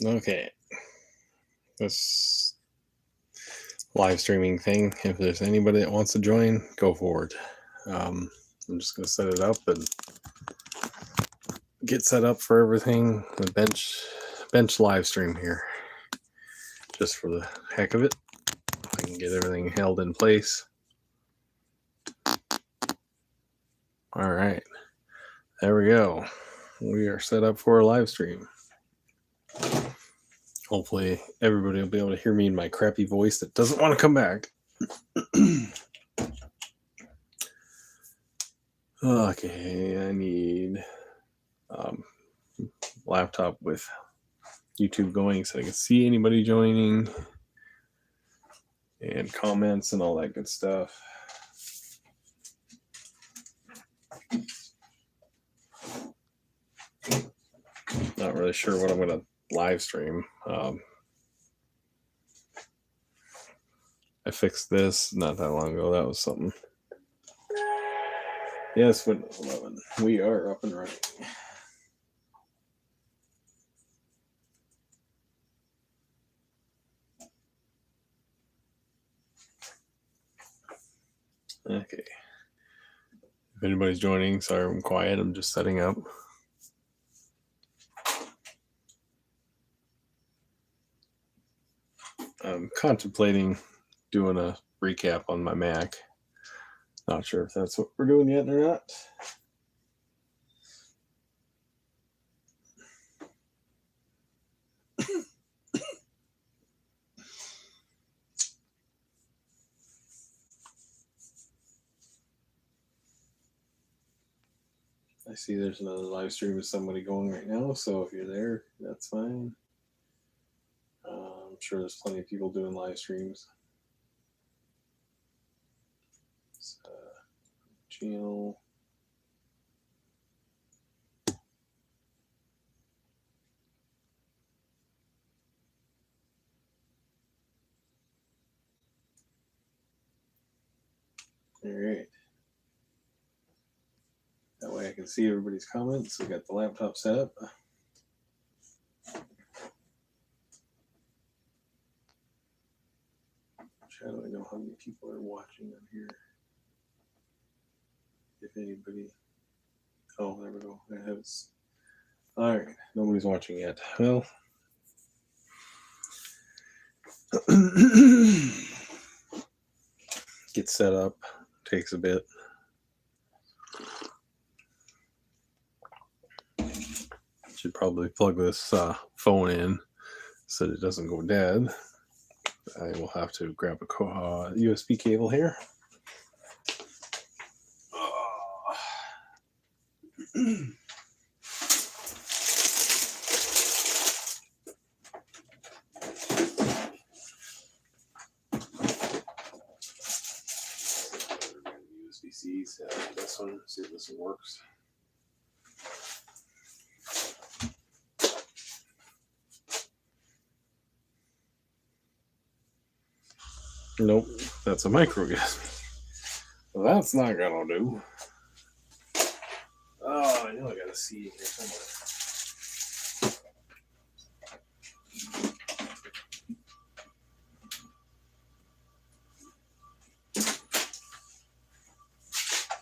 Okay, this live streaming thing, if there's anybody that wants to join, go forward. I'm just going to set it up and get set up for everything. The bench live stream here, just for the heck of it. I can get everything held in place. All right, there we go. We are set up for a live stream. Hopefully everybody will be able to hear me in my crappy voice that doesn't want to come back. Okay, I need laptop with YouTube going so I can see anybody joining and comments and all that good stuff. Not really sure what I'm going to live stream. I fixed this not that long ago. That was something. Yes, Windows 11. We are up and running. Okay. If anybody's joining, sorry I'm quiet. I'm just setting up. I'm contemplating doing a recap on my Mac. Not sure if that's what we're doing yet or not. I see there's another live stream of somebody going right now, so if you're there, that's fine. I'm sure there's plenty of people doing live streams. Channel. All right. That way I can see everybody's comments. We got the laptop set up. How do I know how many people are watching on here? If anybody. Oh, there we go. All right. Nobody's watching yet. Well. Get set up. Takes a bit. Should probably plug this phone in so that it doesn't go dead. I will have to grab a USB cable here. USB-C, so this one, see if this one works. Nope, that's a micro USB. Well, that's not gonna do. Oh, I know I got a C in here somewhere.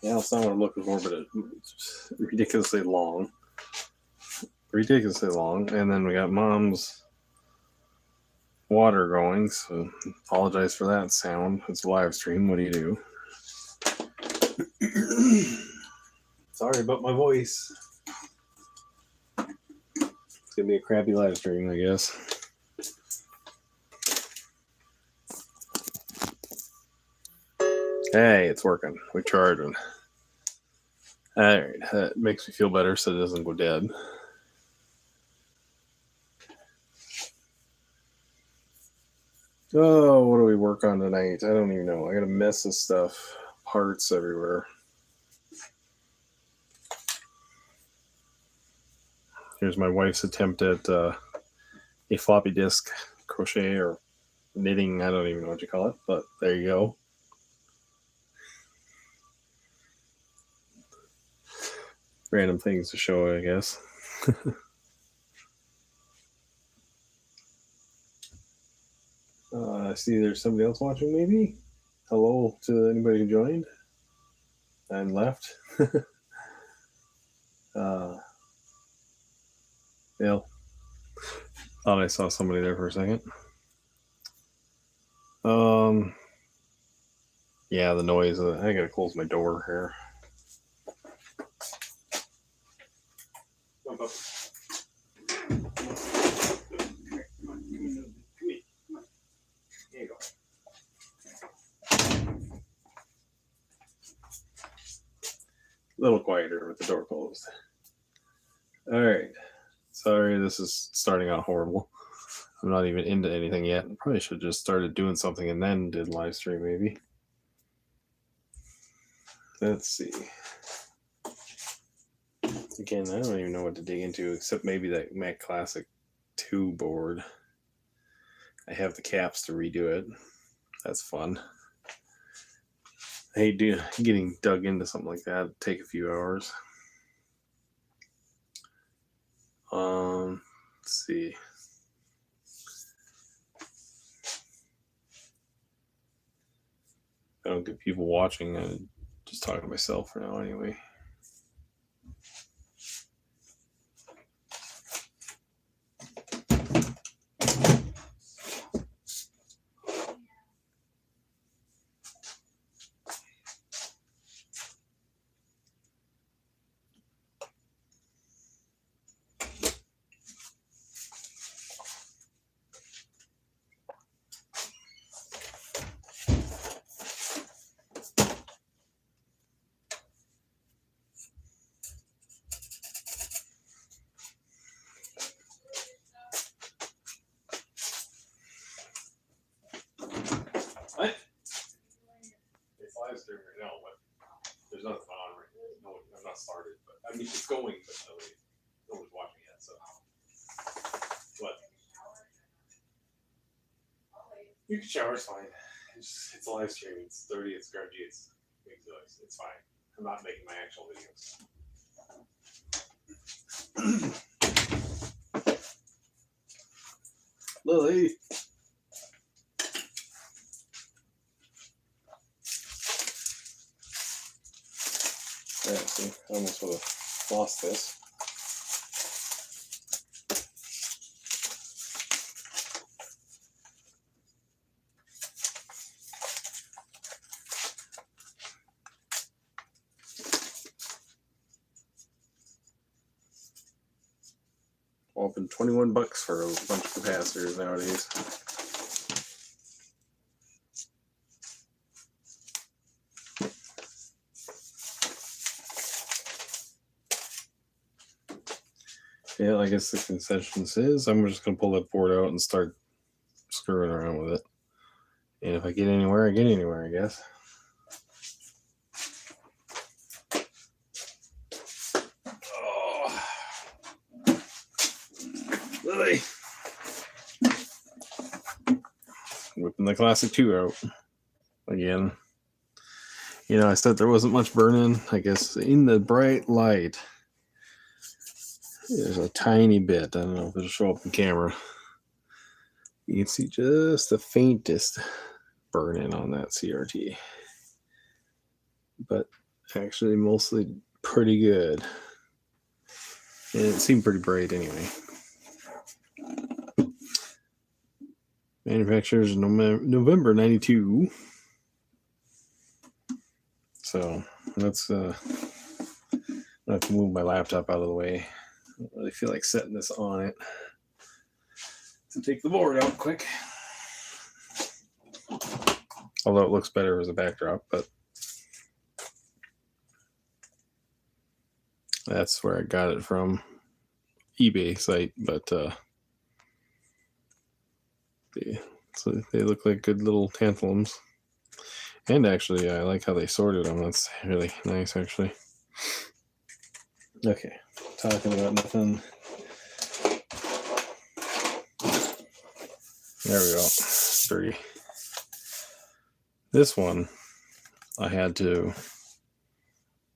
Yeah, it's not what I'm looking for, but it's ridiculously long. Ridiculously long. And then we got Mom's water going, so apologize for that sound. It's a live stream. What do you do? Sorry about my voice. It's gonna be a crappy live stream, I guess. Hey, it's working. We're charging. Alright, that makes me feel better so it doesn't go dead. Oh, what do we work on tonight? I don't even know. I got a mess of stuff. Parts everywhere. Here's my wife's attempt at a floppy disk crochet or knitting. I don't even know what you call it, but there you go. Random things to show, I guess. I see there's somebody else watching, maybe. Hello to anybody who joined and left. Yeah. Thought I saw somebody there for a second. Yeah, the noise. I gotta close my door here. Here you go. A little quieter with the door closed. All right. Sorry, this is starting out horrible. I'm not even into anything yet. Probably should have just started doing something and then did live stream, maybe. Let's see. Again, I don't even know what to dig into except maybe that Mac Classic 2 board. I have the caps to redo it. That's fun. I hate getting dug into something like that. It'd take a few hours. Let's see. I don't get people watching. I'm just talking to myself for now, anyway. What? It's live streaming right now, but there's nothing on right now. No, I'm not started, but I mean it's going, but nobody's watching yet. So what? You can shower, it's fine. It's a live stream. It's 30. It's grungy. It's big noise. It's fine. I'm not making my actual videos. Lily. Yeah, see, I almost would have lost this. Open $21 for a bunch of capacitors nowadays. Yeah, I guess the concessions is I'm just gonna pull that board out and start screwing around with it. And if I get anywhere, I get anywhere, I guess. Oh. Lily. Whipping the Classic 2 out again. You know, I said there wasn't much burning. I guess in the bright light, there's a tiny bit. I don't know if it'll show up in camera. You can see just the faintest burn-in on that CRT. But actually mostly pretty good. And it seemed pretty bright anyway. Manufacturers November 92. So that's I have to move my laptop out of the way. I don't really feel like setting this on it. To take the board out quick. Although it looks better as a backdrop, but that's where I got it from. eBay site, but they look like good little tantalums. And actually, I like how they sorted them. That's really nice, actually. Okay, talking about nothing. There we go. Dirty. This one, I had to.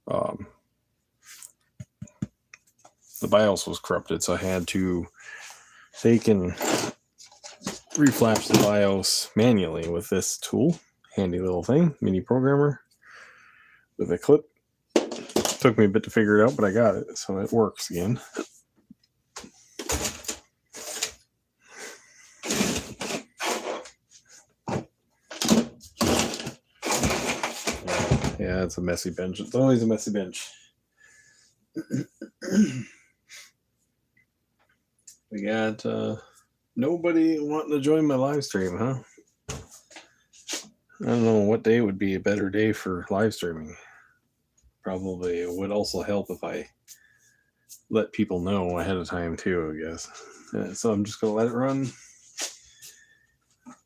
The BIOS was corrupted, so I had to take and reflash the BIOS manually with this tool. Handy little thing, mini programmer with a clip. Took me a bit to figure it out, but I got it, so it works again. Yeah, it's a messy bench. It's always a messy bench. We got nobody wanting to join my live stream, huh? I don't know what day would be a better day for live streaming. Probably it would also help if I let people know ahead of time too, I guess. So I'm just going to let it run.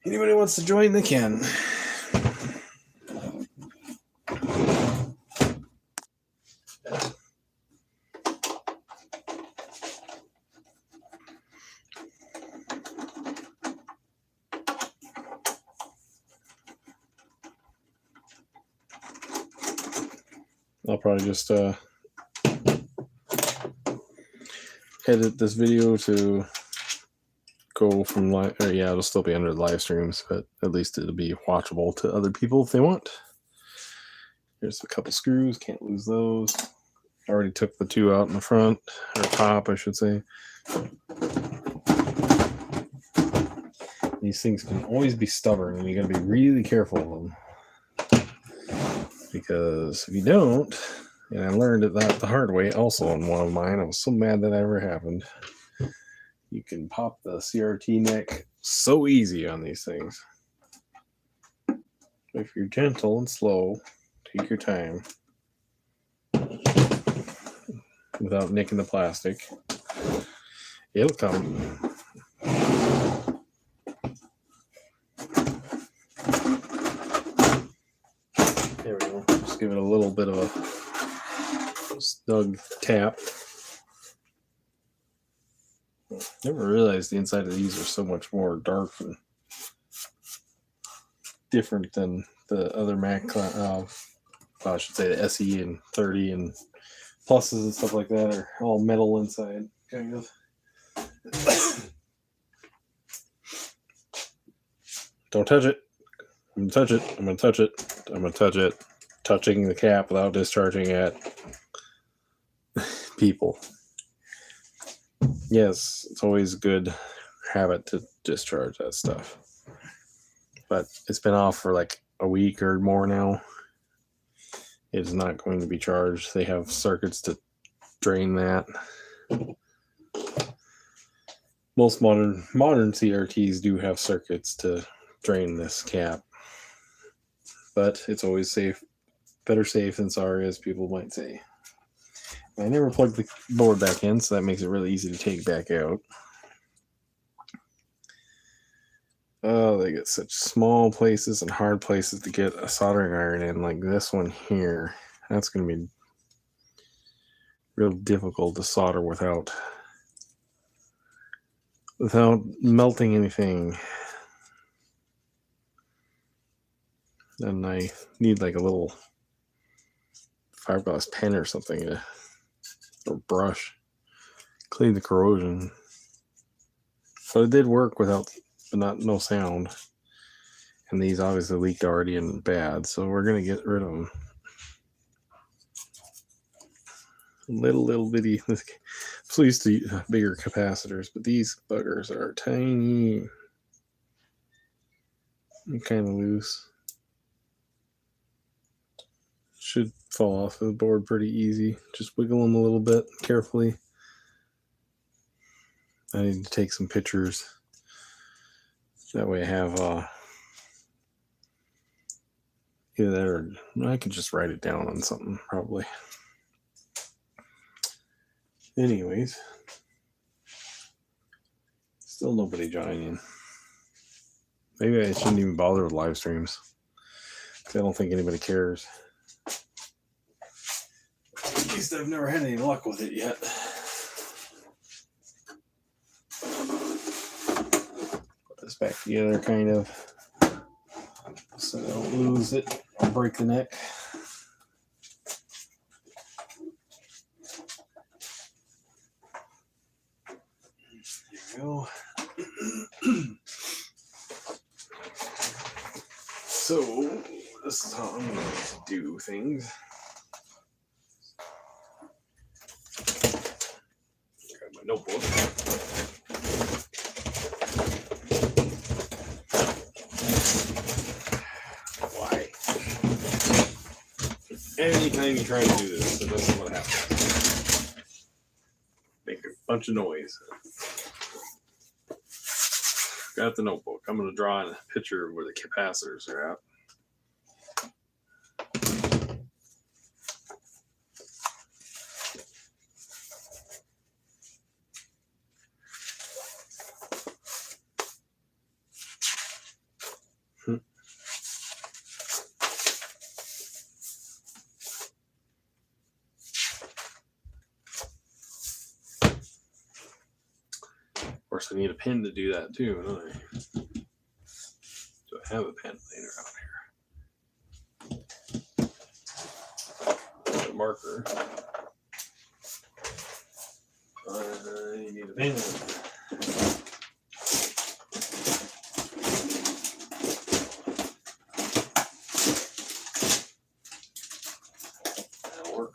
Anybody wants to join, they can. I'll probably just edit this video to go from live. Or yeah, it'll still be under the live streams, but at least it'll be watchable to other people if they want. Here's a couple screws. Can't lose those. I already took the two out in the front, or top, I should say. These things can always be stubborn, and you got to be really careful of them. Because if you don't, and I learned it that the hard way also on one of mine, I was so mad that ever happened. You can pop the CRT neck so easy on these things. If you're gentle and slow, take your time without nicking the plastic, it'll come. There we go. Just give it a little bit of a snug tap. Never realized the inside of these are so much more dark and different than the other Mac. I should say the SE and 30 and pluses and stuff like that are all metal inside, kind of. Don't touch it. I'm gonna touch it. I'm gonna touch it. I'm gonna touch it. Touching the cap without discharging at people. Yes, it's always a good habit to discharge that stuff. But it's been off for like a week or more now. It is not going to be charged. They have circuits to drain that. Most modern CRTs do have circuits to drain this cap. But it's always safe. Better safe than sorry, as people might say. I never plugged the board back in, so that makes it really easy to take back out. Oh, they get such small places and hard places to get a soldering iron in, like this one here. That's going to be real difficult to solder without melting anything. And I need like a little fiberglass pen or something or brush clean the corrosion. But it did work without no sound. And these obviously leaked already and bad, so we're gonna get rid of them. Little bitty. I'm so used to bigger capacitors, but these buggers are tiny and kind of loose. Should fall off of the board pretty easy. Just wiggle them a little bit carefully. I need to take some pictures. That way I have either that or I could just write it down on something probably. Anyways, still nobody joining. Maybe I shouldn't even bother with live streams. I don't think anybody cares. At least I've never had any luck with it yet. Put this back together kind of so I don't lose it or break the neck. There we go. So this is how I'm going to do things. Got my notebook. Why? Anytime you try to do this, this is what happens. Make a bunch of noise. Got the notebook. I'm going to draw a picture of where the capacitors are at. Of course, I need a pen to do that too. Don't I? Do I have a pen laying around here? A marker. You need a pen. That'll work.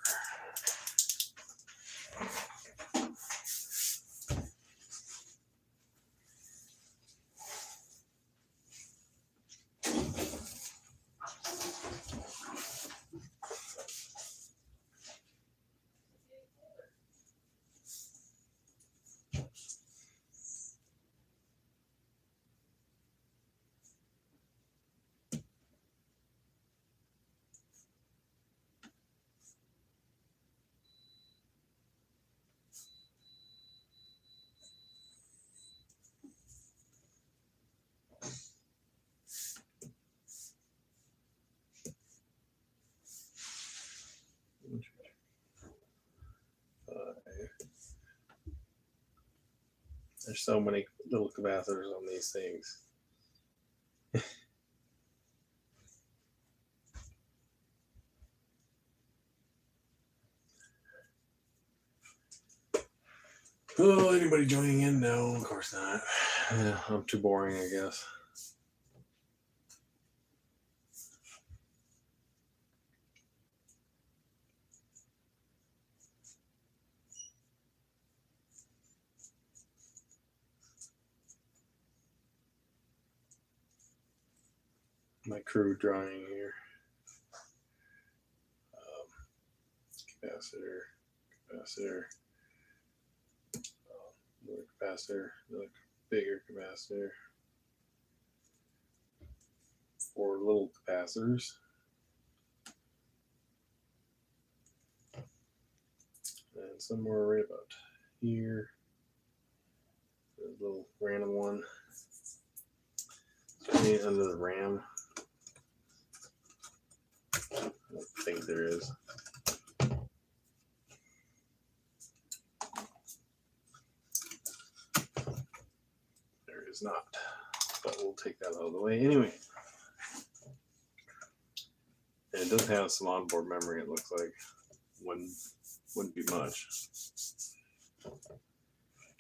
There's so many little capacitors on these things. Oh, anybody joining in? No, of course not. Yeah, I'm too boring, I guess. My crude drawing here. Capacitor, another capacitor, another bigger capacitor, 4 little capacitors, and somewhere right about here, there's a little random one under the RAM. I don't think there is. There is not, but we'll take that out of the way anyway. And it does have some onboard memory, it looks like. Wouldn't be much.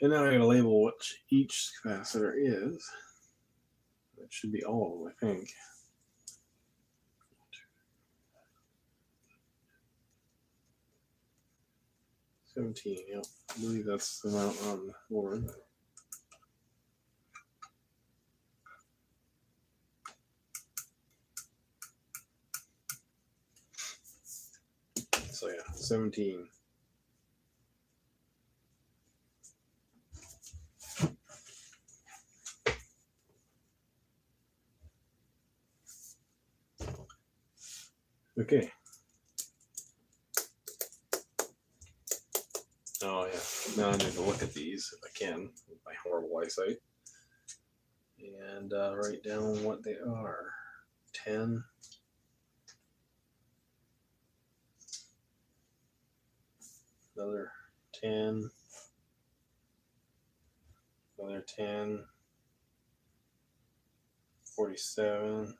And now I gotta label what each capacitor is. That should be all of them, I think. 17, yep. I believe that's the amount on the board. So yeah, 17. Okay. Oh yeah. Now I need to look at these if I can with my horrible eyesight. And write down what they are. 10. Another 10. Another 10. 47.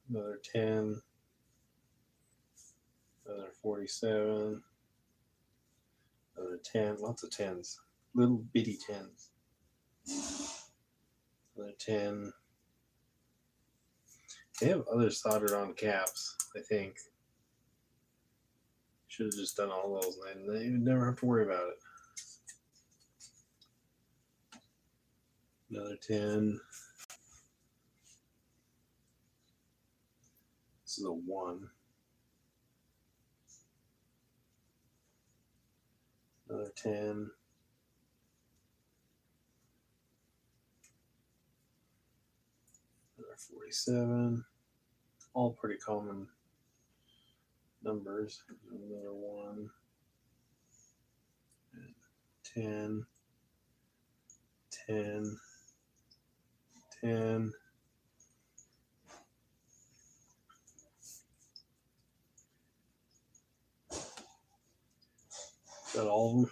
Another 10. Another 47. Another 10. Lots of 10s. Little bitty 10s. Another 10. They have other soldered on caps, I think. Should have just done all those, and then you never have to worry about it. Another 10. This is a 1. Another 10. Another 47. All pretty common numbers. Another 1. And 10. 10. 10. Got all of them.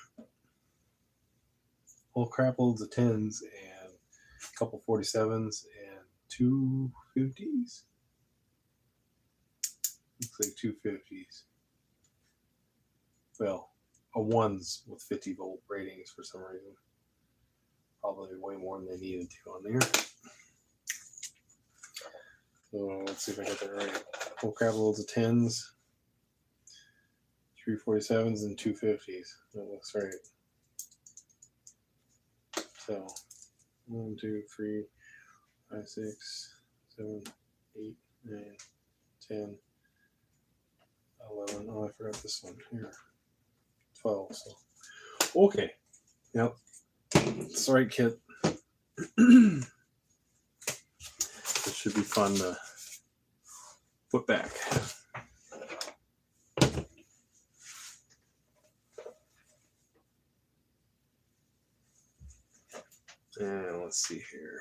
Whole crap loads of 10s and a couple 47s and 2 50s. Looks like 2 50s. Well, a 1s with 50 volt ratings for some reason. Probably way more than they needed to on there. So let's see if I got that right. Whole crap loads of 10s. 3 47s and 2 50s. That looks right. So 1, 2, 3, 5, 6, 7, 8, 9, 10, 11. Oh, I forgot this one here. 12. So okay. Yep. It's the right kit. It should be fun to put back. And let's see here.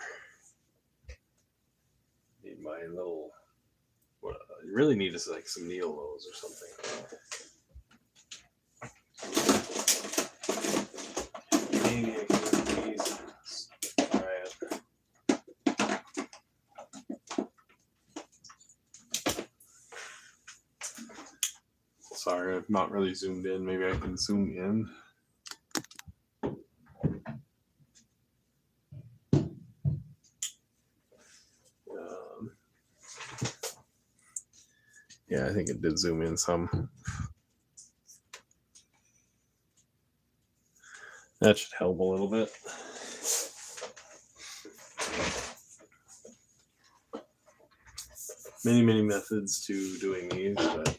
Need my little. What you really need is like some needle nose or something. Maybe I can use these. Try it. Sorry, I'm not really zoomed in. Maybe I can zoom in. Yeah, I think it did zoom in some. That should help a little bit. Many methods to doing these, but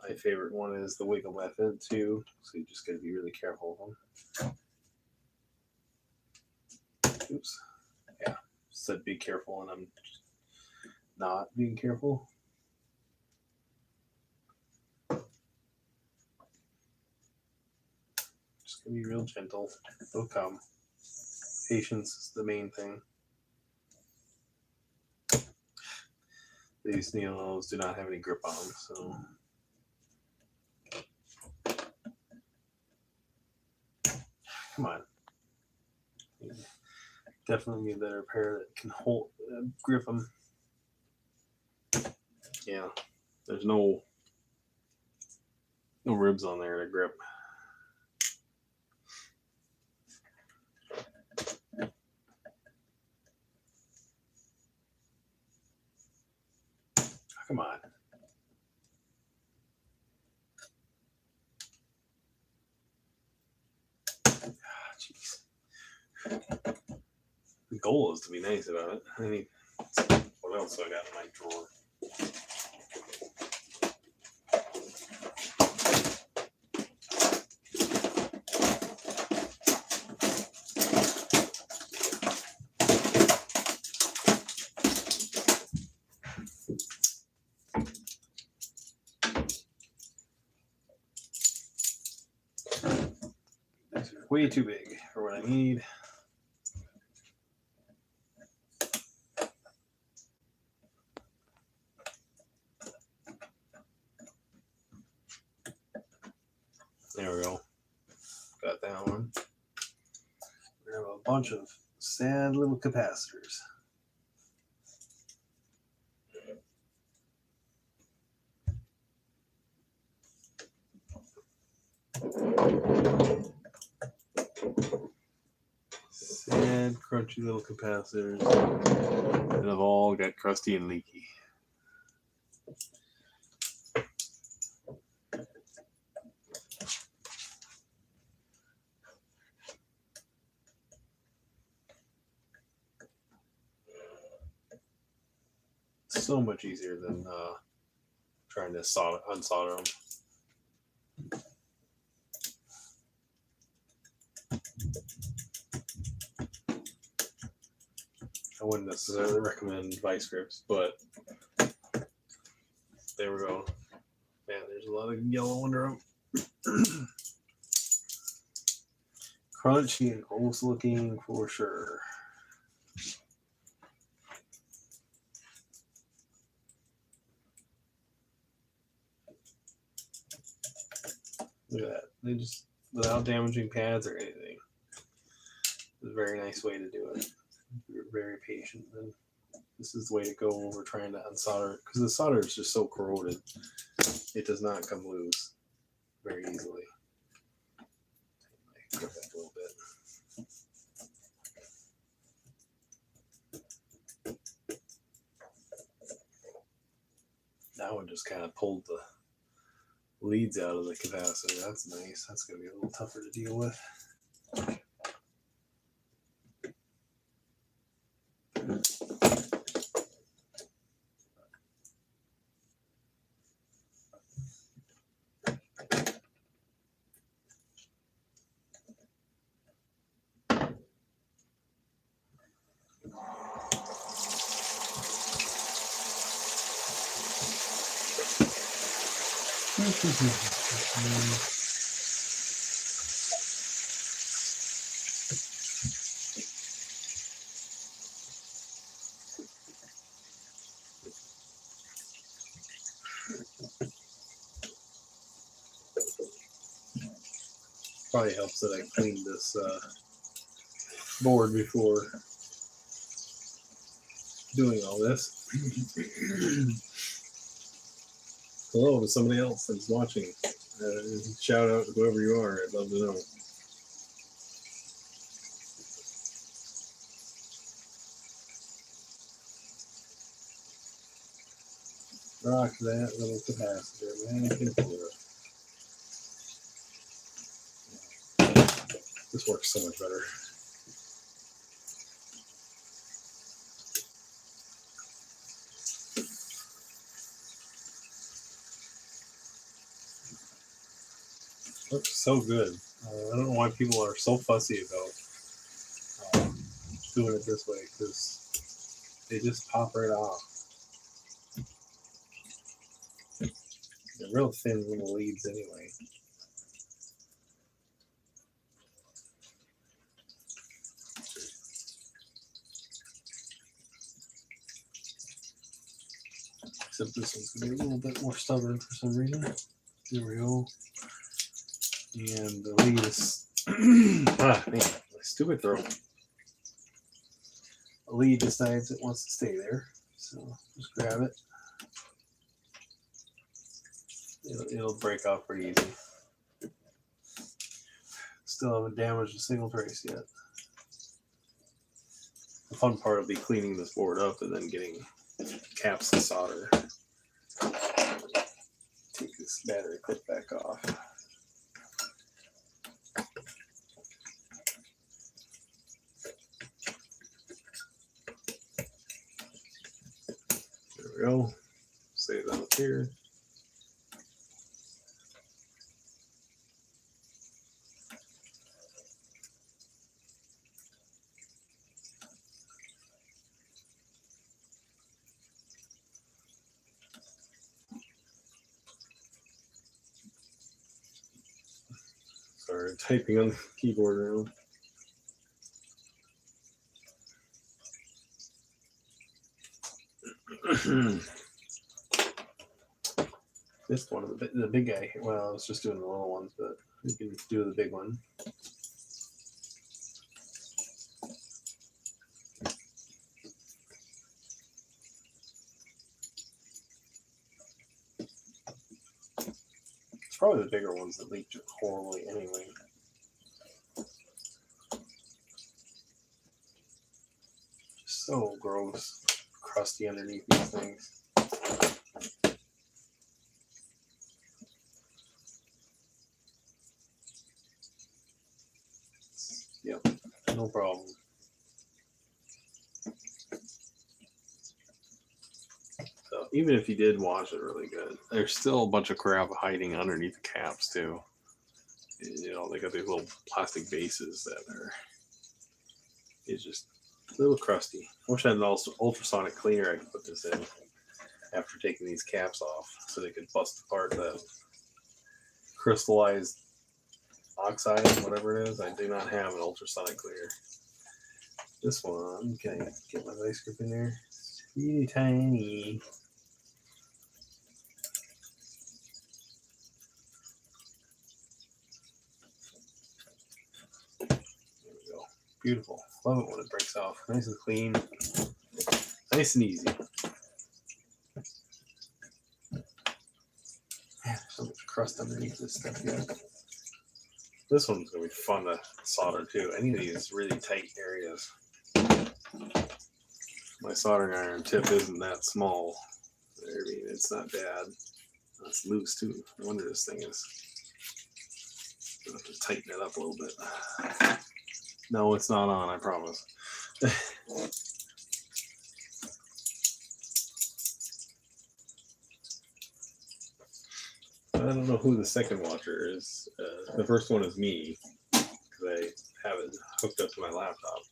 my favorite one is the wiggle method too. So you just got to be really careful of them. Oops. Yeah, said be careful, and I'm not being careful. Just gonna be real gentle. It'll come. Patience is the main thing. These needle nose do not have any grip on them, so. Come on. Definitely need a better pair that can hold, grip them. Yeah, there's no ribs on there to grip. Come on. Jeez. The goal is to be nice about it. I mean, what else do I got in my drawer? These are way too big for what I need. There we go. Got that one. We have a bunch of sad little capacitors. Sad, crunchy little capacitors that have all got crusty and leaky. So much easier than trying to unsolder them. I wouldn't necessarily recommend vice grips, but there we go. Man, there's a lot of yellow under them. Crunchy and gross looking for sure. Look at that. They just, without damaging pads or anything. It's a very nice way to do it. You're very patient. And this is the way to go over trying to unsolder it, because the solder is just so corroded. It does not come loose very easily. Clip that a little bit. Now it just kind of pulled the leads out of the capacitor. That's nice. That's going to be a little tougher to deal with. Probably helps that I cleaned this board before doing all this. Hello to somebody else that's watching. Shout out to whoever you are. I'd love to know. Rock that little capacitor, man. I can do it. This works so much better. Looks so good. I don't know why people are so fussy about doing it this way, because they just pop right off. They're real thin little leads anyway. Except this one's going to be a little bit more stubborn for some reason. There we go. And the lead is... man, my stupid throat. The lead decides it wants to stay there. So just grab it. It'll break off pretty easy. Still haven't damaged a single trace yet. The fun part will be cleaning this board up and then getting caps and solder. Take this battery clip back off. There we go. Save that up here. Sorry, typing on the keyboard now. This one, the big guy. Well, I was just doing the little ones, but we can do the big one. It's probably the bigger ones that leak horribly anyway. Just so gross, crusty underneath these things. Yep, no problem. even if you did wash it really good, there's still a bunch of crap hiding underneath the caps too. You know, they got these little plastic bases that are, it's just a little crusty. I wish I had an ultrasonic cleaner I could put this in after taking these caps off so they could bust apart the crystallized oxide, whatever it is. I do not have an ultrasonic cleaner. This one, can I get my vice grip in there? It's really tiny. There we go. Beautiful. Love it when it breaks off. Nice and clean. Nice and easy. Man, there's so much crust underneath this stuff yet. This one's going to be fun to solder too. Any of these really tight areas. My soldering iron tip isn't that small. I mean, it's not bad. It's loose too. No wonder this thing is. I'll have to tighten it up a little bit. No, it's not on, I promise. I don't know who the second watcher is. The first one is me, because I have it hooked up to my laptop.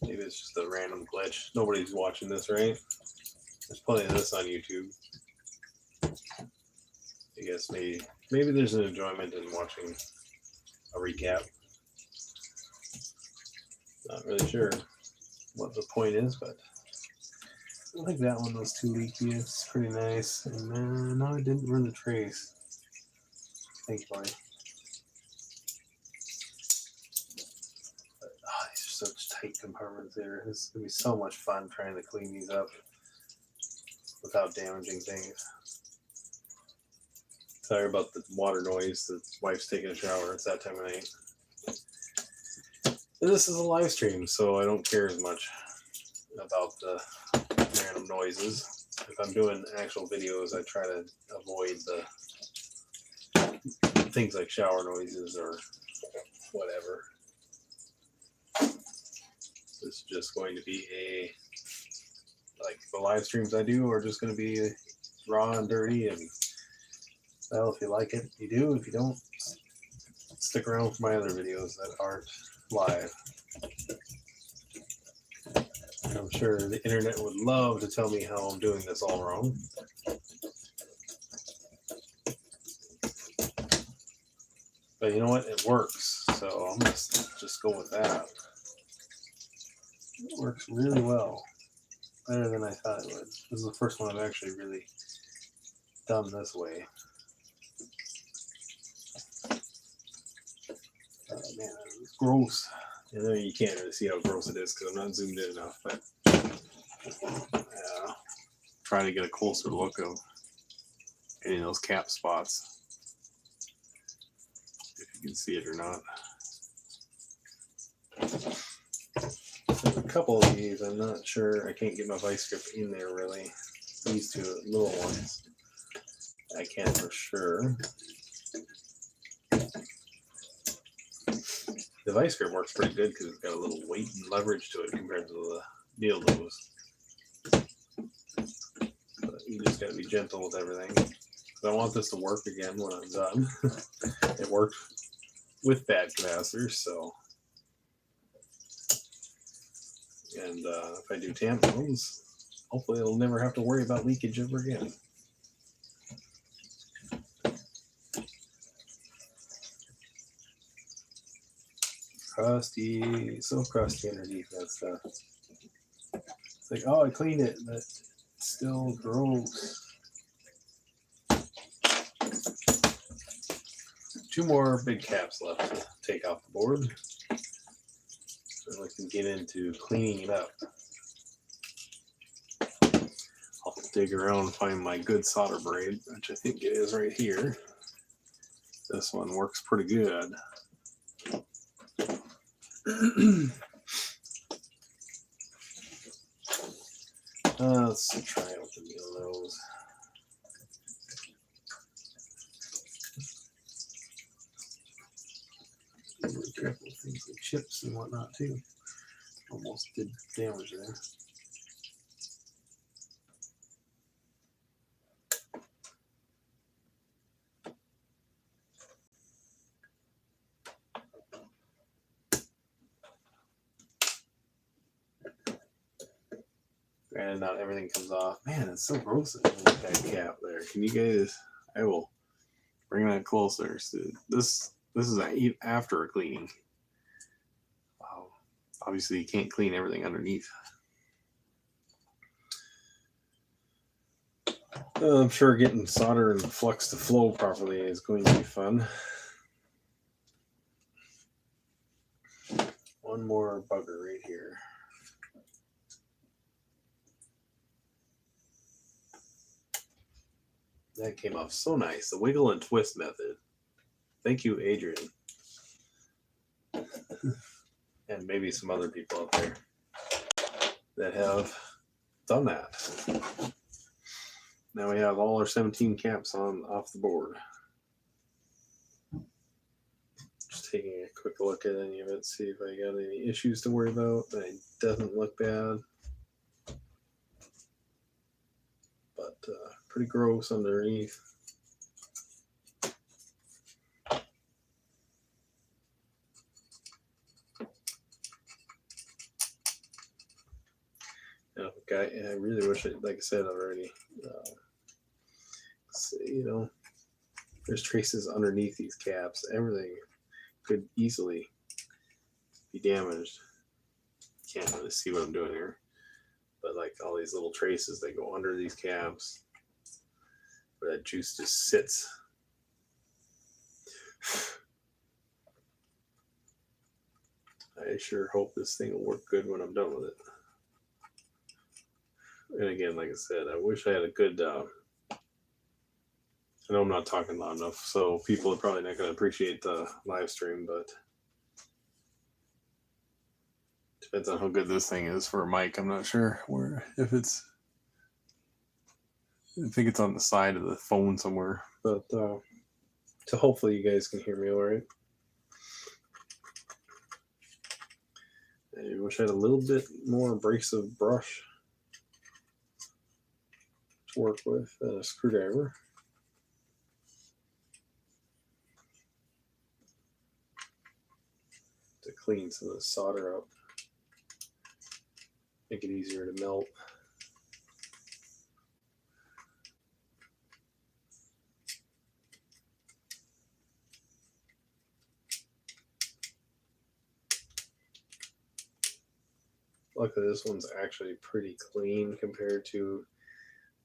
Maybe it's just a random glitch. Nobody's watching this, right? There's plenty of this on YouTube. I guess maybe there's an enjoyment in watching a recap. Not really sure what the point is, but I like that one was too leaky. It's pretty nice. And no, I didn't run the trace. Thankfully. But, these are such tight compartments there. It's going to be so much fun trying to clean these up without damaging things. Sorry about the water noise. The wife's taking a shower. It's that time of night. This is a live stream, so I don't care as much about the random noises. If I'm doing actual videos, I try to avoid the things like shower noises or whatever. This is just going to be like the live streams I do are just going to be raw and dirty, and well, if you like it, you do. If you don't, stick around for my other videos that aren't live. I'm sure the internet would love to tell me how I'm doing this all wrong. But you know what? It works. So I'm going to just go with that. It works really well. Better than I thought it would. This is the first one I've actually really done this way. Man, it's gross. I know you can't really see how gross it is because I'm not zoomed in enough, but trying to get a closer look of any of those cap spots, if you can see it or not. There's a couple of these, I'm not sure. I can't get my vice grip in there really. These two little ones, I can for sure. The vice grip works pretty good because it's got a little weight and leverage to it compared to the needle nose. But you just got to be gentle with everything. I want this to work again when I'm done. It worked with bad capacitors, so. And if I do tampons, hopefully it'll never have to worry about leakage ever again. Crusty, so crusty underneath that stuff. It's like, oh, I cleaned it, but it's still gross. 2 more big caps left to take off the board. And we can get into cleaning it up. I'll dig around and find my good solder braid, which I think it is right here. This one works pretty good. Let's try it with the needle nose. Be really careful with things like chips and whatnot too. Almost did damage there. Granted, not everything comes off. Man, it's so gross with that cap there. Can you guys? I will bring that closer. So this is after a cleaning. Wow. Obviously, you can't clean everything underneath. I'm sure getting solder and flux to flow properly is going to be fun. One more bugger right here. That came off so nice. The wiggle and twist method. Thank you, Adrian. And maybe some other people out there that have done that. Now we have all our 17 caps off the board. Just taking a quick look at any of it, see if I got any issues to worry about. It doesn't look bad. But pretty gross underneath. I really wish like I said already, there's traces underneath these caps. Everything could easily be damaged. Can't really see what I'm doing here, but like all these little traces, they go under these caps where that juice just sits. I sure hope this thing will work good when I'm done with it. And again, like I said, I wish I had a good, I know I'm not talking loud enough, so people are probably not going to appreciate the live stream, but depends on how good this thing is for a mic. I'm not sure if it's, I think it's on the side of the phone somewhere, but so hopefully you guys can hear me all right. I wish I had a little bit more abrasive brush to work with than a screwdriver. To clean some of the solder up. Make it easier to melt. Luckily, this one's actually pretty clean compared to,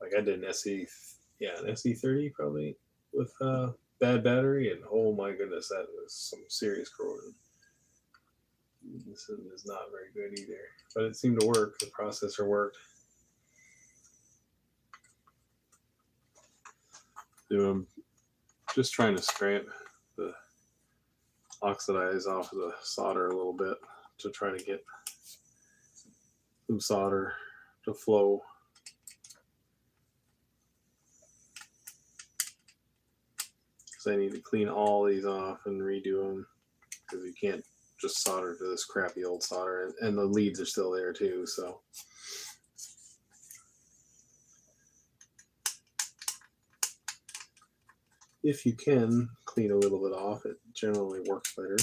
like I did an SE30 probably with bad battery, and oh my goodness, that was some serious corrosion. This is not very good either, but it seemed to work. The processor worked. So I'm just trying to scrape the oxidize off of the solder a little bit to try to get some solder to flow. Because I need to clean all these off and redo them, because you can't just solder to this crappy old solder, and the leads are still there too, so. If you can clean a little bit off, it generally works better.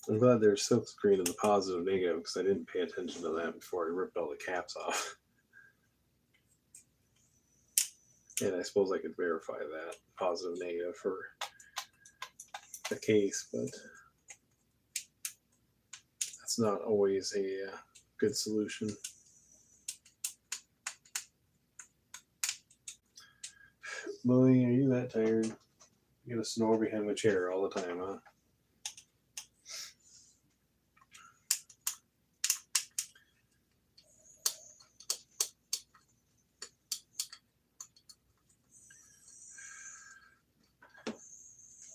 I'm glad there's silk screen in the positive negative, because I didn't pay attention to that before I ripped all the caps off. And I suppose I could verify that positive negative for the case, but that's not always a good solution. Lily, are you that tired? You gotta snore behind my chair all the time, huh?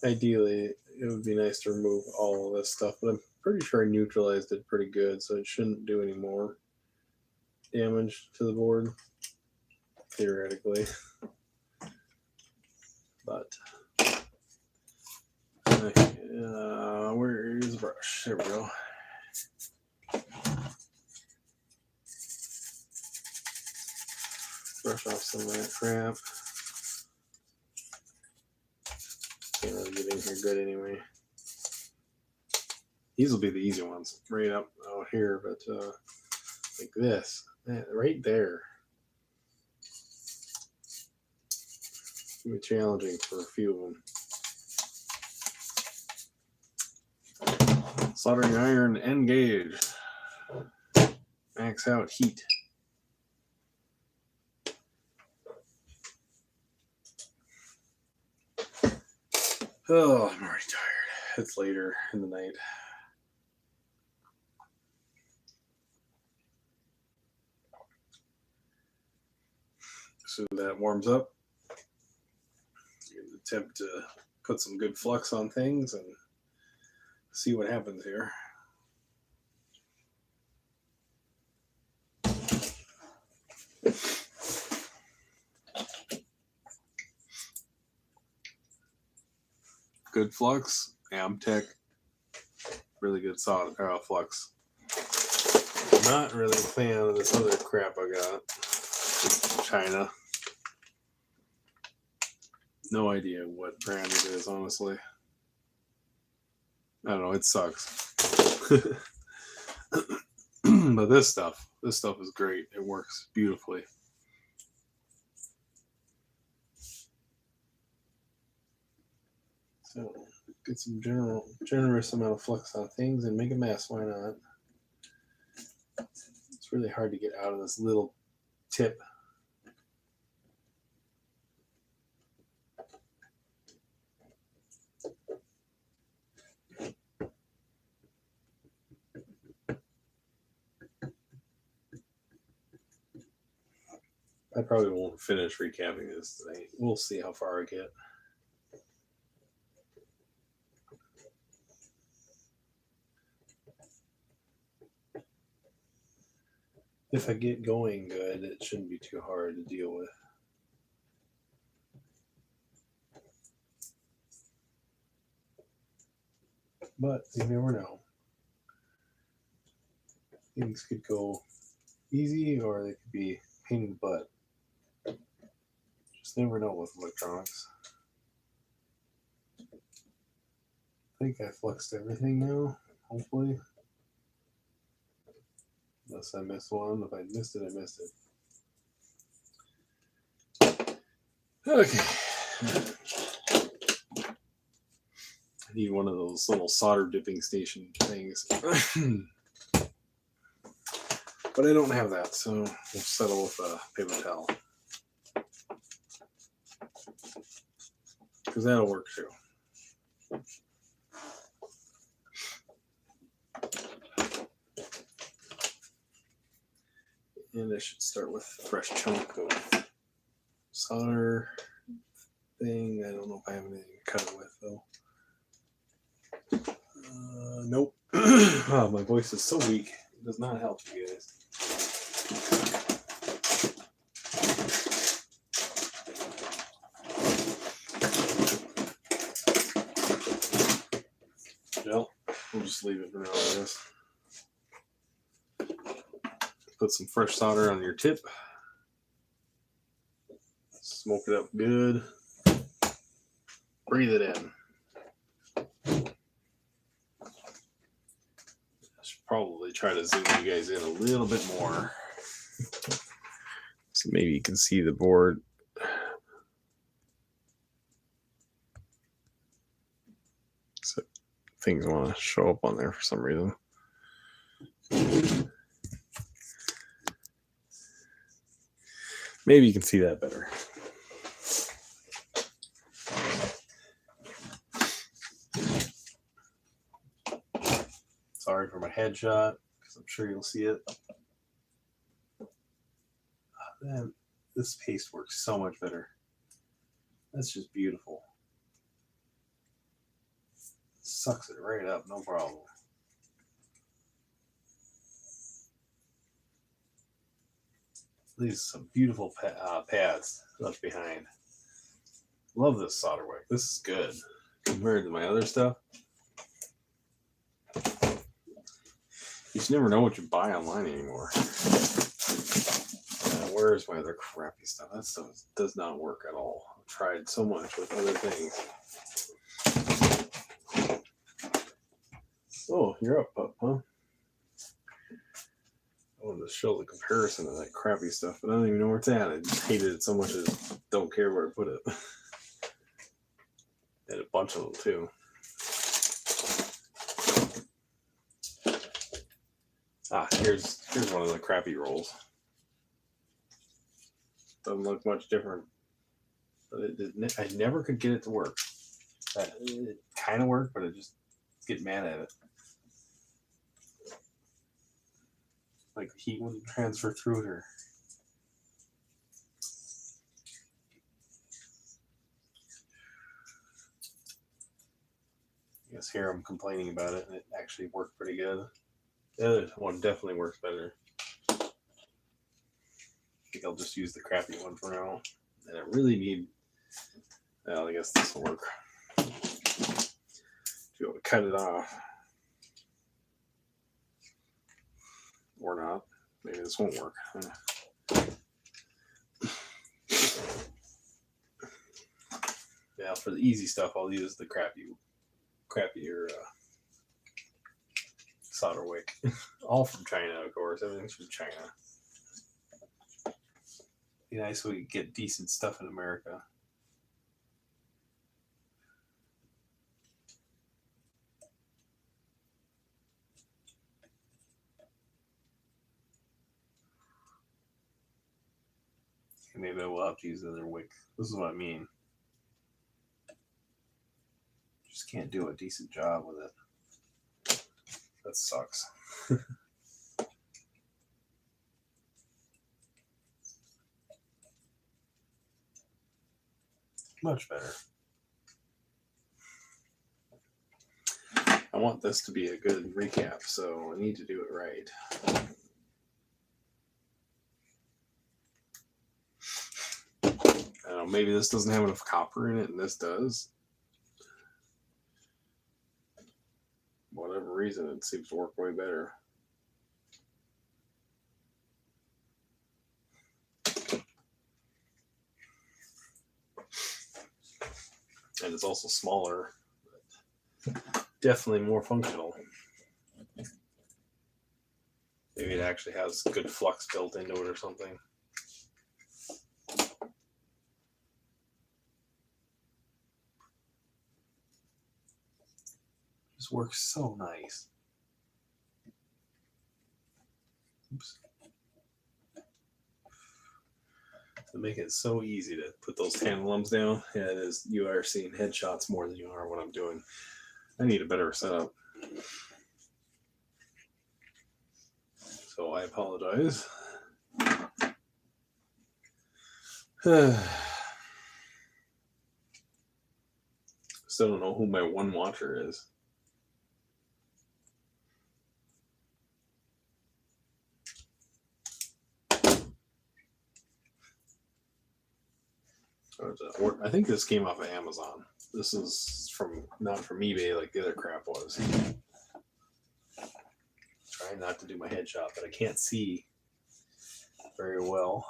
Ideally, it would be nice to remove all of this stuff, but I'm pretty sure I neutralized it pretty good, so it shouldn't do any more damage to the board, theoretically. But where's the brush? There we go. Brush off some of that crap. in here good anyway. These will be the easy ones right up out here, but like this, right there. It's gonna be challenging for a few of them. Soldering iron N gauge. Max out heat. Oh, I'm already tired. It's later in the night. So that warms up. Attempt to put some good flux on things and see what happens here. Good flux, Amtech, really good solid flux. Not really a fan of this other crap I got. China. No idea what brand it is, honestly. I don't know, it sucks. But this stuff is great. It works beautifully. So get some generous amount of flux on things and make a mess. Why not? It's really hard to get out of this little tip. I probably won't finish recapping this tonight. We'll see how far I get. If I get going good, it shouldn't be too hard to deal with. But you never know. Things could go easy or they could be pain in the butt. Just never know with electronics. I think I fluxed everything now, hopefully. Unless I missed one. If I missed it, I missed it. Okay. I need one of those little solder dipping station things. But I don't have that, so we'll settle with a paper towel. Because that'll work too. And I should start with a fresh chunk of solder thing. I don't know if I have anything to cut it with though. Nope. Oh, my voice is so weak. It does not help you guys. Well, we'll just leave it for now, I guess. Put some fresh solder on your tip. Smoke it up good. Breathe it in. I should probably try to zoom you guys in a little bit more. So maybe you can see the board. So things want to show up on there for some reason. Maybe you can see that better. Sorry for my headshot, because I'm sure you'll see it. Man, this paste works so much better. That's just beautiful. Sucks it right up, no problem. These are some beautiful pads left behind. Love this solder wick. This is good compared to my other stuff. You just never know what you buy online anymore. Where's my other crappy stuff? That stuff does not work at all. I've tried so much with other things. Oh, you're up, pup, huh? I wanted to show the comparison of that crappy stuff, but I don't even know where it's at. I just hated it so much I just don't care where to put it. And a bunch of them too. Here's one of the crappy rolls. Doesn't look much different, but I never could get it to work. It kind of worked, but I just get mad at it. Like the heat wouldn't transfer through it, or I guess here I'm complaining about it, and it actually worked pretty good. The other one definitely works better. I think I'll just use the crappy one for now. And I really need. Well, I guess this will work. To be able to cut it off. Or not. Maybe this won't work. Yeah, for the easy stuff, I'll use the crappier solder wick. All from China, of course. Everything's from China. Be nice if we could get decent stuff in America. Maybe I will have to use another wick. This is what I mean. Just can't do a decent job with it. That sucks. Much better. I want this to be a good recap, so I need to do it right. I don't know, maybe this doesn't have enough copper in it, and this does. Whatever reason, it seems to work way better. And it's also smaller, but definitely more functional. Maybe it actually has good flux built into it or something. Just works so nice. Oops. To make it so easy to put those tantalums down. Yeah, it is. You are seeing headshots more than you are what I'm doing. I need a better setup. So I apologize. Still don't know who my one watcher is. I think this came off of Amazon. This is not from eBay like the other crap was. Trying not to do my headshot, but I can't see very well.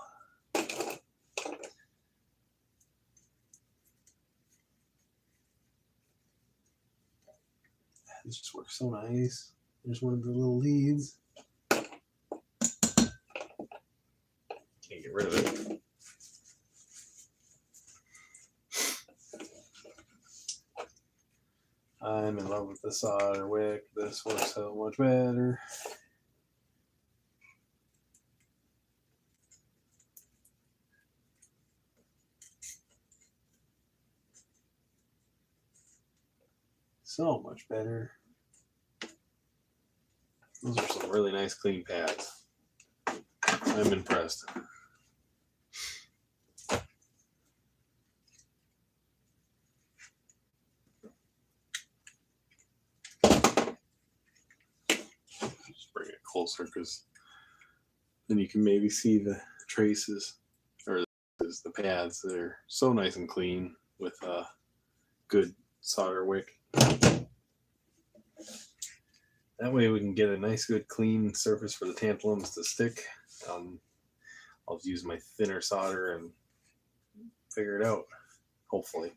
This just works so nice. There's one of the little leads. Can't get rid of it. I'm in love with the solder wick. This works so much better. So much better. Those are some really nice clean pads. I'm impressed. Just bring it closer because then you can maybe see the traces or the pads. They're so nice and clean with a good solder wick. That way we can get a nice, good, clean surface for the tantalums to stick. I'll use my thinner solder and figure it out, hopefully.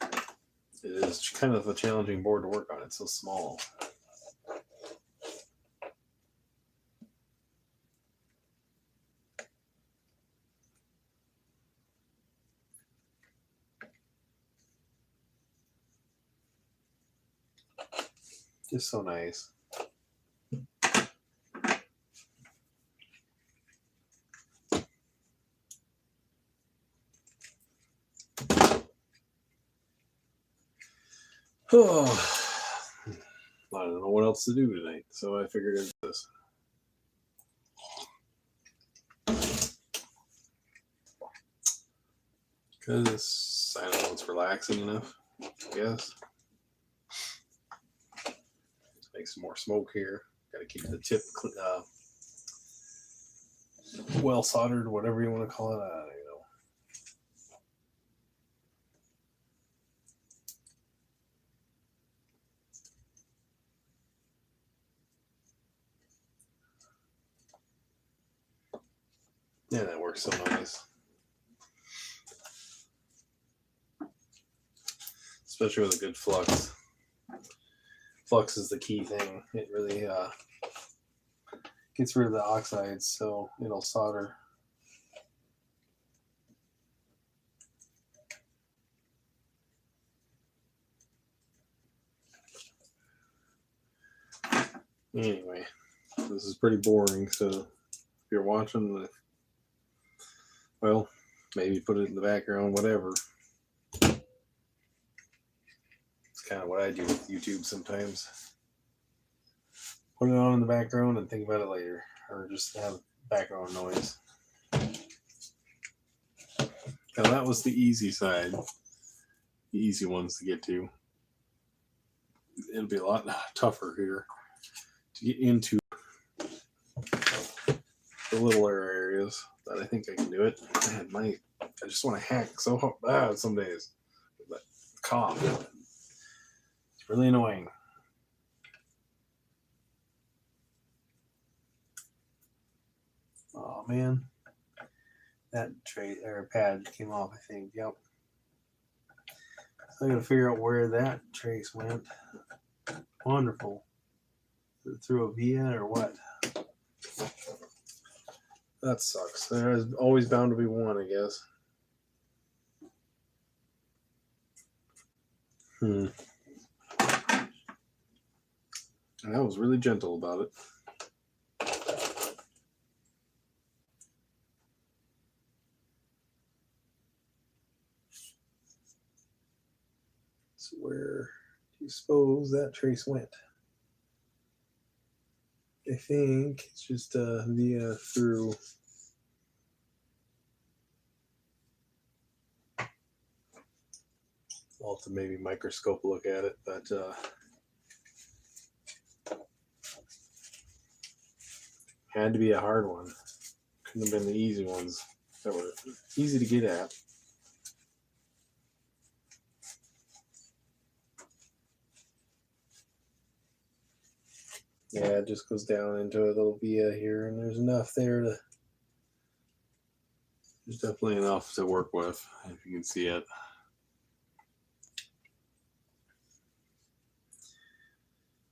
It is kind of a challenging board to work on. It's so small. Just so nice. Oh, I don't know what else to do tonight, so I figured it's this. Because I don't know, it's relaxing enough, I guess. Let's make some more smoke here. Got to keep the tip well soldered, whatever you want to call it. I don't even know. Yeah, that works so nice. Especially with a good flux. Flux is the key thing. It really gets rid of the oxides, so it'll solder. Anyway, this is pretty boring, so if you're watching, well, maybe put it in the background, whatever. It's kind of what I do with YouTube sometimes. Put it on in the background and think about it later, or just have background noise. Now that was the easy side, the easy ones to get to. It'll be a lot tougher here to get into the littler areas, but I think I can do it. Man, I just want to hack so bad some days. That cough. It's really annoying. Oh man. That tray or pad came off, I think. Yep. So I gotta figure out where that trace went. Wonderful. Through a via or what? That sucks. There's always bound to be one, I guess. And I was really gentle about it. So where do you suppose that trace went? I think it's just via through. I'll have to maybe microscope look at it, but had to be a hard one. Couldn't have been the easy ones that were easy to get at. Yeah, it just goes down into a little via here, and there's enough there to. There's definitely enough to work with, if you can see it.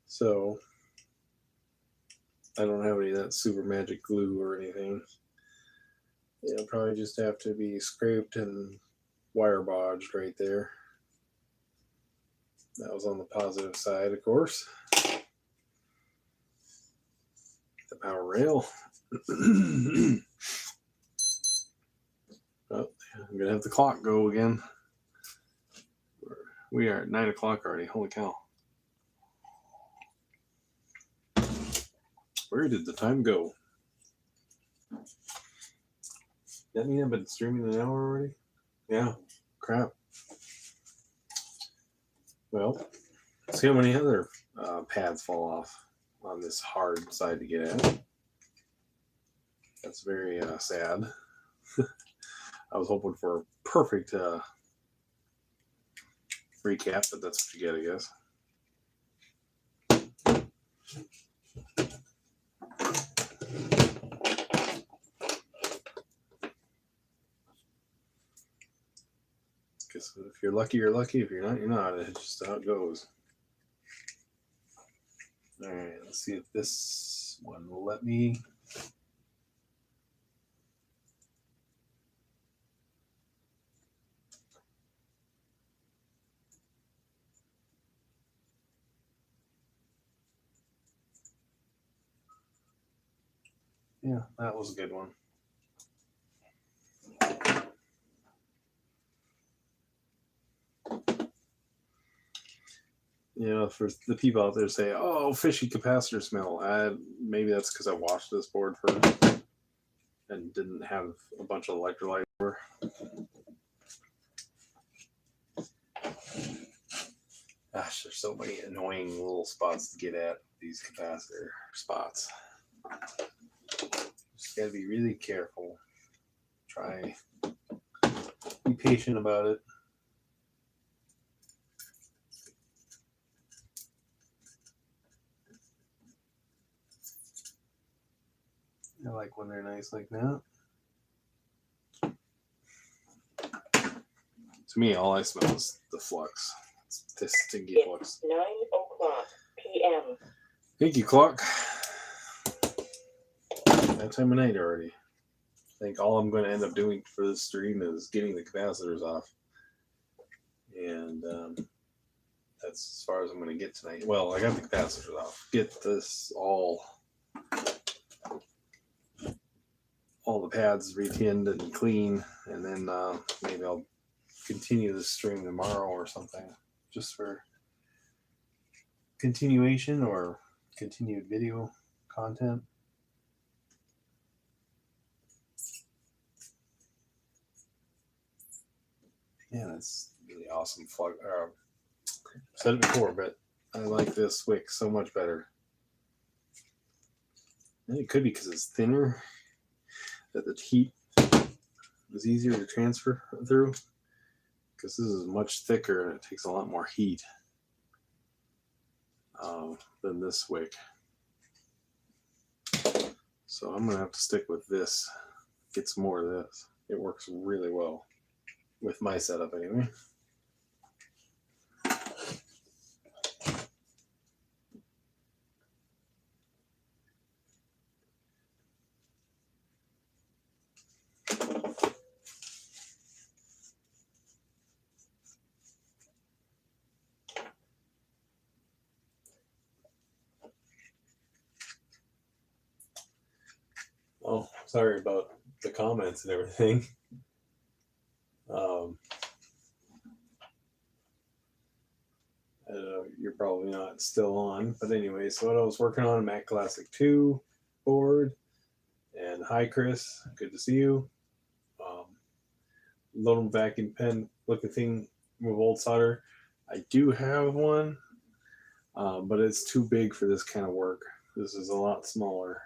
So, I don't have any of that super magic glue or anything. It'll probably just have to be scraped and wire bodged right there. That was on the positive side, of course. The power rail. Oh, I'm gonna have the clock go again. We are at 9 o'clock already. Holy cow. Where did the time go? That mean I've been streaming an hour already? Yeah. Crap. Well, see how many other pads fall off on this hard side to get at. That's very sad. I was hoping for a perfect recap, but that's what you get, I guess. Because if you're lucky, you're lucky. If you're not, you're not. It's just how it goes. All right, let's see if this one will let me. Yeah, that was a good one. You know, for the people out there say, "Oh, fishy capacitor smell," maybe that's because I washed this board first and didn't have a bunch of electrolyte over. Gosh, there's so many annoying little spots to get at these capacitor spots. Just gotta be really careful. Be patient about it. I like when they're nice like that. To me, all I smell is the flux. It's this stinky flux. 9:00 p.m. Thank you, clock. That time of night already. I think all I'm going to end up doing for this stream is getting the capacitors off. And that's as far as I'm going to get tonight. Well, I got the capacitors off. Get this all the pads retinned and clean. And then maybe I'll continue the stream tomorrow or something. Just for continuation or continued video content. Yeah, that's really awesome. I've said it before, but I like this wick so much better. And it could be because it's thinner, that the heat is easier to transfer through. Because this is much thicker and it takes a lot more heat than this wick. So I'm going to have to stick with this. Get some more of this. It works really well. With my setup anyway. Oh, sorry about the comments and everything. I don't know, you're probably not still on, but anyway, so what I was working on, a Mac Classic 2 board, and hi Chris, good to see you. Little vacuum pen looking thing with old solder. I do have one, but it's too big for this kind of work. This is a lot smaller.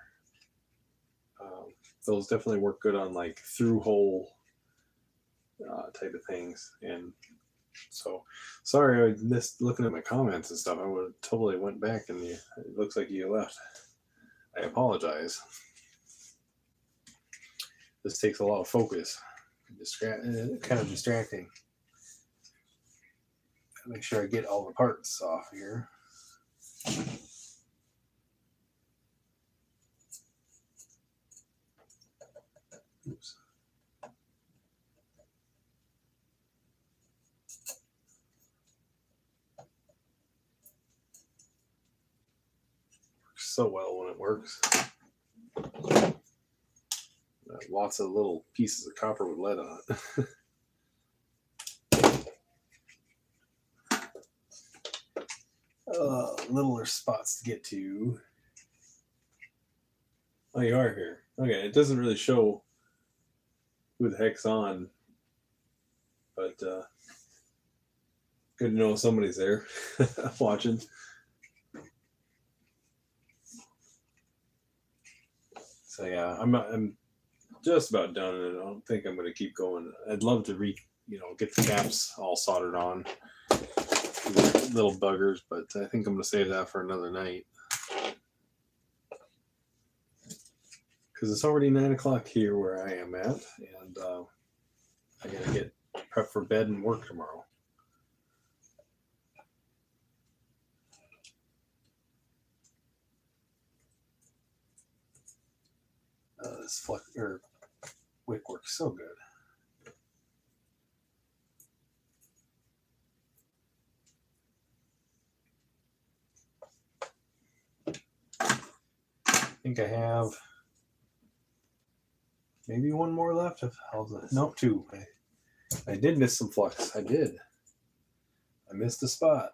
Those definitely work good on like through hole type of things. And so, sorry I missed looking at my comments and stuff. I would have totally went back and it looks like you left. I apologize. This takes a lot of focus. Kind of distracting. Make sure I get all the parts off here. Oops. Works so well when it works. Lots of little pieces of copper with lead on it. Littler spots to get to. Oh, you are here. Okay, it doesn't really show who the heck's on, but good to know somebody's there watching. So yeah, I'm just about done, and I don't think I'm going to keep going. I'd love to get the caps all soldered on, little buggers, but I think I'm going to save that for another night because it's already 9 o'clock here where I am at, and I got to get prepped for bed and work tomorrow. This wick works so good. I think I have Maybe one more left. How's it? Nope, two. I did miss some flux. I did. I missed a spot.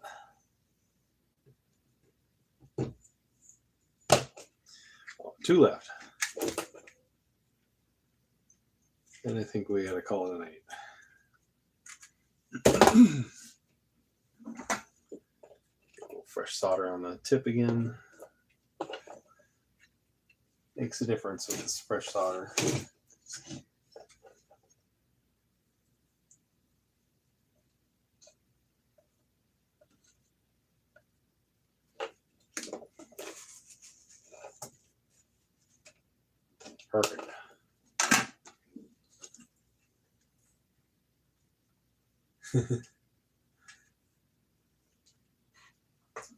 Two left. And I think we gotta call it a night. Fresh solder on the tip again. Makes a difference with this fresh solder. Perfect.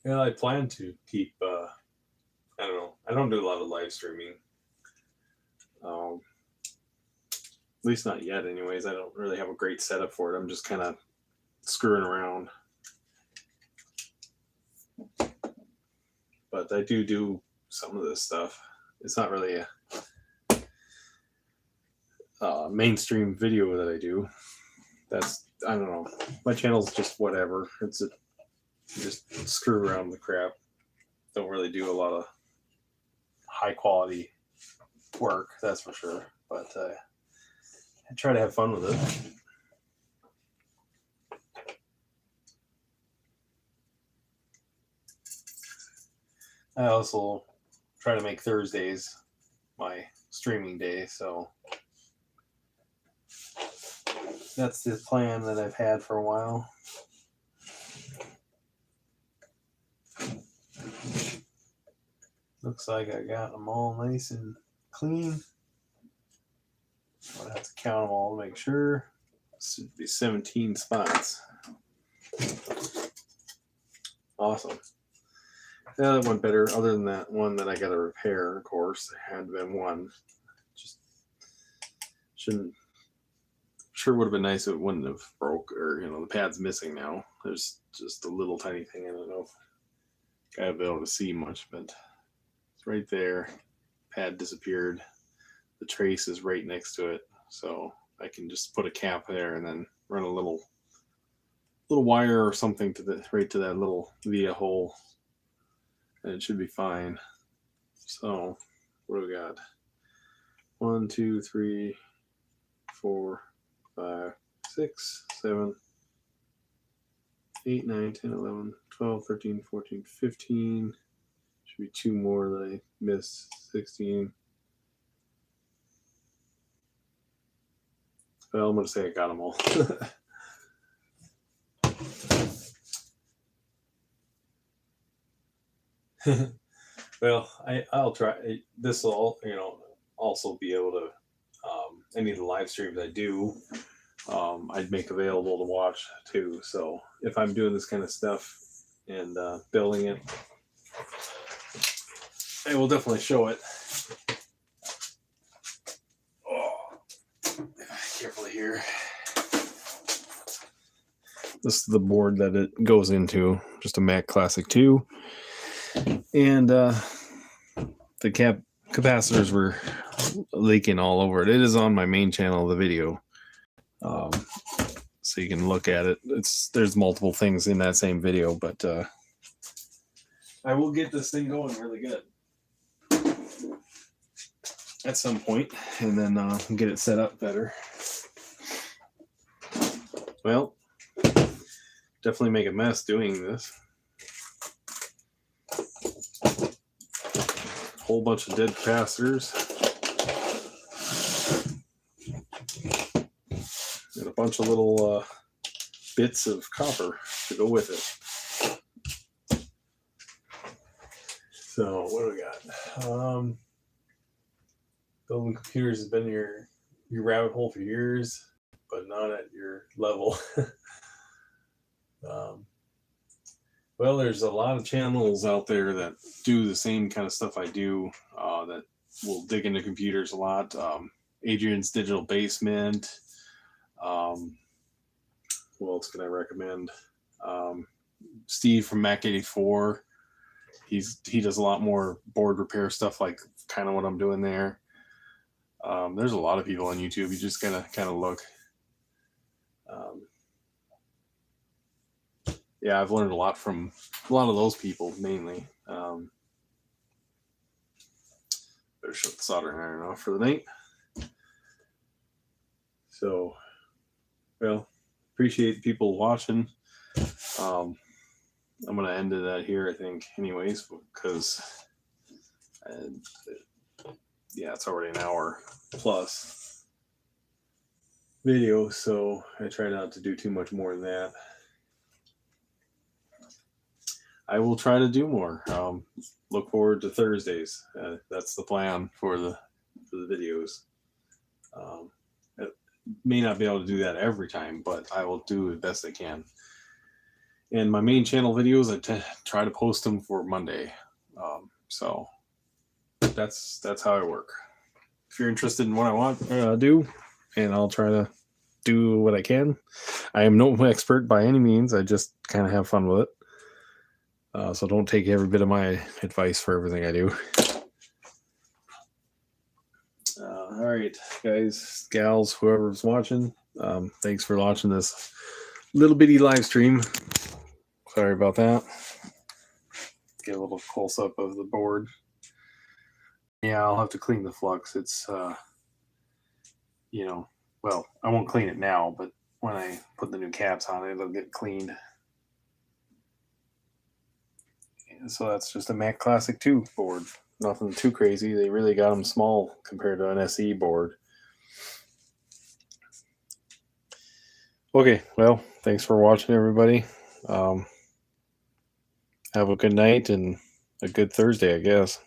Yeah, I plan to keep, I don't know, I don't do a lot of live streaming. At least not yet anyways. I don't really have a great setup for it. I'm just kind of screwing around. But I do some of this stuff. It's not really a mainstream video that I do. That's, I don't know. My channel's just whatever. It's just screw around with crap. Don't really do a lot of high quality work, that's for sure. But I try to have fun with it. I also try to make Thursdays my streaming day, so that's the plan that I've had for a while. Looks like I got them all nice and clean. I'll have to count them all to make sure. This should be 17 spots. Awesome. Yeah, that went better. Other than that one that I got to repair, of course, there had been one. Just shouldn't. Sure would have been nice if it wouldn't have broke, or the pad's missing now. There's just a little tiny thing. I don't know if I'll be able to see much, but it's right there. Pad disappeared. The trace is right next to it, so I can just put a cap there and then run a little wire or something right to that little via hole, and it should be fine. So what do we got? 1, 2, 3, 4, 5, 6, 7, 8, 9, 10, 11, 12, 13, 14, 15. Should be two more that I missed. 16. Well, I'm going to say I got them all. Well, I'll try. This will, also be able to, any of the live streams I do, I'd make available to watch too. So if I'm doing this kind of stuff and building it, I will definitely show it. Carefully here. This is the board that it goes into, just a Mac Classic 2. And the capacitors were leaking all over it. It is on my main channel of the video. So you can look at it. There's multiple things in that same video, but I will get this thing going really good at some point, and then get it set up better. Well, definitely make a mess doing this. Whole bunch of dead capacitors and a bunch of little bits of copper to go with it. So what do we got? Building computers has been your rabbit hole for years, but not at your level. Well, there's a lot of channels out there that do the same kind of stuff I do, that will dig into computers a lot. Adrian's Digital Basement. Who else can I recommend? Steve from Mac 84. He does a lot more board repair stuff, like kind of what I'm doing there. There's a lot of people on YouTube. You just gotta kind of look. Yeah, I've learned a lot from a lot of those people mainly. Better shut the soldering iron off for the night. So, well, appreciate people watching. I'm gonna end it at here, I think, anyways, because yeah, it's already an hour plus video, so I try not to do too much more than that. I will try to do more. Look forward to Thursdays. That's the plan for the videos. I may not be able to do that every time, but I will do the best I can. And my main channel videos, I try to post them for Monday. So that's how I work. If you're interested in what I want to do, and I'll try to do what I can. I am no expert by any means. I just kind of have fun with it. So don't take every bit of my advice for everything I do. All right, guys, gals, whoever's watching, thanks for watching this little bitty live stream. Sorry about that. Get a little close up of the board. Yeah, I'll have to clean the flux. It's, well, I won't clean it now, but when I put the new caps on it, it'll get cleaned. So that's just a Mac Classic 2 board. Nothing too crazy. They really got them small compared to an SE board. Okay, well, thanks for watching, everybody. Have a good night and a good Thursday, I guess.